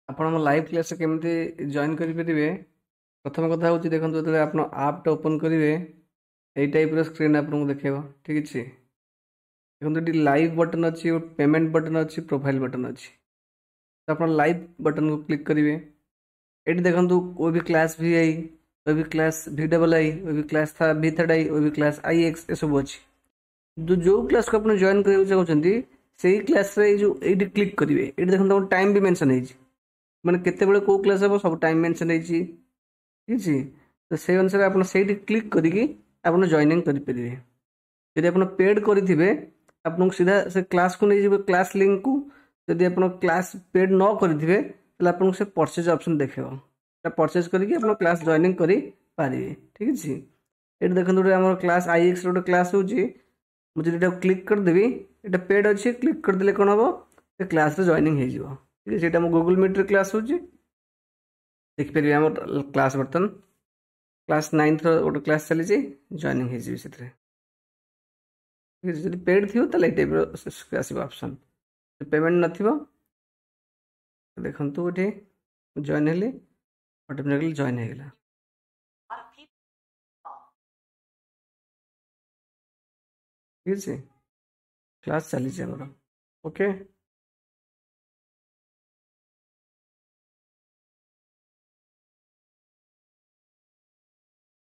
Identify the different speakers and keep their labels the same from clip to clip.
Speaker 1: ଆପଣ ଆମ live class କେମିତି ଜଏନ୍ କରିପାରିବେ? ପ୍ରଥମ କଥା ହେଉଛି ଦେଖନ୍ତୁ, ଯେତେବେଳେ ଆପଣ ଆପ୍ଟା ଓପନ୍ କରିବେ ଏଇ ଟାଇପ୍ର ସ୍କ୍ରିନ୍ ଆପଣଙ୍କୁ ଦେଖେଇବ। ଠିକ୍ ଅଛି। ଦେଖନ୍ତୁ ଏଠି ଲାଇଭ୍ ବଟନ୍ ଅଛି, ପେମେଣ୍ଟ ବଟନ୍ ଅଛି, ପ୍ରୋଫାଇଲ୍ ବଟନ୍ ଅଛି। ତ ଆପଣ ଲାଇଭ୍ ବଟନ୍କୁ କ୍ଲିକ୍ କରିବେ। ଏଠି ଦେଖନ୍ତୁ OB class VI, OB class VII, OB class V3I, OB class IX ଏସବୁ ଅଛି। ଯେଉଁ କ୍ଲାସ୍କୁ ଆପଣ ଜଏନ୍ କରିବାକୁ ଚାହୁଁଛନ୍ତି ସେଇ କ୍ଲାସ୍ରେ ଏଇ ଯେଉଁ ଏଇଠି କ୍ଲିକ୍ କରିବେ। ଏଇଠି ଦେଖନ୍ତୁ ଆମର ଟାଇମ୍ ବି ମେନ୍ସନ୍ ହେଇଛି, ମାନେ କେତେବେଳେ କେଉଁ କ୍ଲାସ୍ ହେବ ସବୁ ଟାଇମ୍ ମେନ୍ସନ୍ ହେଇଛି। ଠିକ୍ ଅଛି। ତ ସେଇ ଅନୁସାରେ ଆପଣ ସେଇଠି କ୍ଲିକ୍ କରିକି ଆପଣ ଜଏନିଂ କରିପାରିବେ। ଯଦି ଆପଣ ପେଡ୍ କରିଥିବେ ଆପଣଙ୍କୁ ସିଧା ସେ କ୍ଲାସ୍କୁ ନେଇଯିବେ, କ୍ଲାସ୍ ଲିଙ୍କ୍କୁ। ଯଦି ଆପଣ କ୍ଲାସ୍ ପେଡ୍ ନ କରିଥିବେ ତାହେଲେ ଆପଣଙ୍କୁ ସେ ପରଚେଜ୍ ଅପସନ୍ ଦେଖେଇବ। ପରଚେଜ୍ କରିକି ଆପଣ କ୍ଲାସ୍ ଜଏନିଂ କରିପାରିବେ। ଠିକ୍ ଅଛି। ଏଠି ଦେଖନ୍ତୁ ଗୋଟେ ଆମର କ୍ଲାସ୍ IXର ଗୋଟେ କ୍ଲାସ୍ ହେଉଛି। ମୁଁ ଯଦି ଏଟାକୁ କ୍ଲିକ୍ କରିଦେବି, ଏଇଟା ପେଡ୍ ଅଛି, କ୍ଲିକ୍ କରିଦେଲେ କ'ଣ ହେବ, ସେ କ୍ଲାସ୍ରେ ଜଏନିଂ ହେଇଯିବ। ଠିକ୍ ଅଛି। ଏଇଟା ଆମ ଗୁଗୁଲ୍ ମିଟ୍ରେ କ୍ଲାସ୍ ହେଉଛି। ଦେଖିପାରିବେ ଆମର କ୍ଲାସ୍ ବର୍ତ୍ତମାନ କ୍ଲାସ୍ 9ର ଗୋଟେ କ୍ଲାସ୍ ଚାଲିଛି, ଜଏନିଂ ହେଇଯିବି ସେଥିରେ। ଠିକ୍ ଅଛି। ଯଦି ପେଡ୍ ଥିବ ତାହେଲେ ଏଇ ଟାଇପ୍ର ଆସିବ ଅପସନ୍। ପେମେଣ୍ଟ ନଥିବ, ଦେଖନ୍ତୁ ଏଠି ଜଏନ୍ ହେଲି, ଅଟୋମେଟିକାଲି ଜଏନ୍ ହେଇଗଲା। ଠିକ୍ ଅଛି। କ୍ଲାସ୍ ଚାଲିଛି ଆମର। ଓକେ।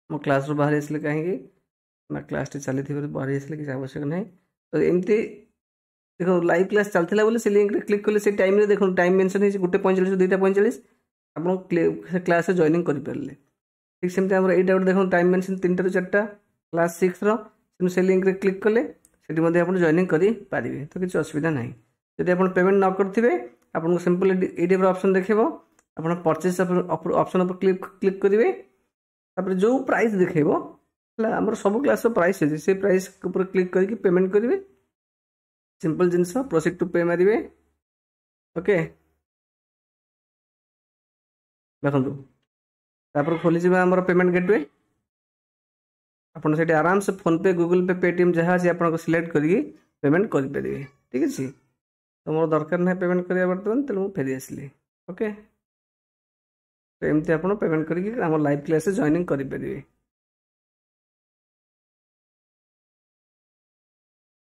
Speaker 1: ମୁଁ କ୍ଲାସ୍ରୁ ବାହାରି ଆସିଲି କାହିଁକି ନା କ୍ଲାସ୍ଟି ଚାଲିଥିବାରୁ ବାହାରି ଆସିଲେ କିଛି ଆବଶ୍ୟକ ନାହିଁ। ତ ଏମିତି ଦେଖନ୍ତୁ ଲାଇଭ୍ କ୍ଲାସ୍ ଚାଲିଥିଲା ବୋଲି ସେ ଲିଙ୍କ୍ରେ କ୍ଲିକ୍ କଲେ ସେ ଟାଇମ୍ରେ ଦେଖନ୍ତୁ ଟାଇମ୍ ମେନ୍ସନ୍ ହେଇଛି 1:45 2:45 ଆପଣ ସେ କ୍ଲାସ୍ରେ ଜଏନିଂ କରିପାରିଲେ। ଠିକ୍ ସେମିତି ଆମର ଏଇଟା ଗୋଟେ ଦେଖନ୍ତୁ ଟାଇମ୍ ମେନ୍ସନ୍ 3ଟାରୁ 4ଟା କ୍ଲାସ୍ 6ର। ତେଣୁ ସେ ଲିଙ୍କ୍ରେ କ୍ଲିକ୍ କଲେ ସେଠି ମଧ୍ୟ ଆପଣ ଜଏନିଂ କରିପାରିବେ। ତ କିଛି ଅସୁବିଧା ନାହିଁ। ଯଦି ଆପଣ ପେମେଣ୍ଟ ନ କରିଥିବେ ଆପଣଙ୍କୁ ସିମ୍ପଲ୍ ଏଇ ଟାଇପ୍ର ଅପସନ୍ ଦେଖେଇବ। ଆପଣ ପରଚେଜ୍ ଅପସନ୍ ଉପରେ କ୍ଲିକ୍ କରିବେ। ତାପରେ ଯେଉଁ ପ୍ରାଇସ୍ ଦେଖେଇବ ହେଲା, ଆମର ସବୁ କ୍ଲାସ୍ର ପ୍ରାଇସ୍ ଅଛି, ସେ ପ୍ରାଇସ୍ ଉପରେ କ୍ଲିକ୍ କରିକି ପେମେଣ୍ଟ କରିବେ। ସିମ୍ପଲ୍ ଜିନିଷ, ପ୍ରୋସିଡ୍ ଟୁ ପେ ମାରିବେ। ଓକେ। ଦେଖନ୍ତୁ ତାପରେ ଖୋଲିଯିବା ଆମର ପେମେଣ୍ଟ ଗେଟୱେ। ଆପଣ ସେଠି ଆରାମସେ ଫୋନ୍ପେ, ଗୁଗୁଲ୍ ପେ, ପେଟିଏମ୍ ଯାହା ଅଛି ଆପଣଙ୍କୁ ସିଲେକ୍ଟ କରିକି ପେମେଣ୍ଟ କରିପାରିବେ। ଠିକ୍ ଅଛି। ତ ମୋର ଦରକାର ନାହିଁ ପେମେଣ୍ଟ କରିବା ବର୍ତ୍ତମାନ, ତେଣୁ ମୁଁ ଫେରି ଆସିଲି। ଓକେ। ତ ଏମିତି ଆପଣ ପେମେଣ୍ଟ କରିକି ଆମ ଲାଇଭ୍ କ୍ଲାସ୍ରେ ଜଏନିଂ କରିପାରିବେ।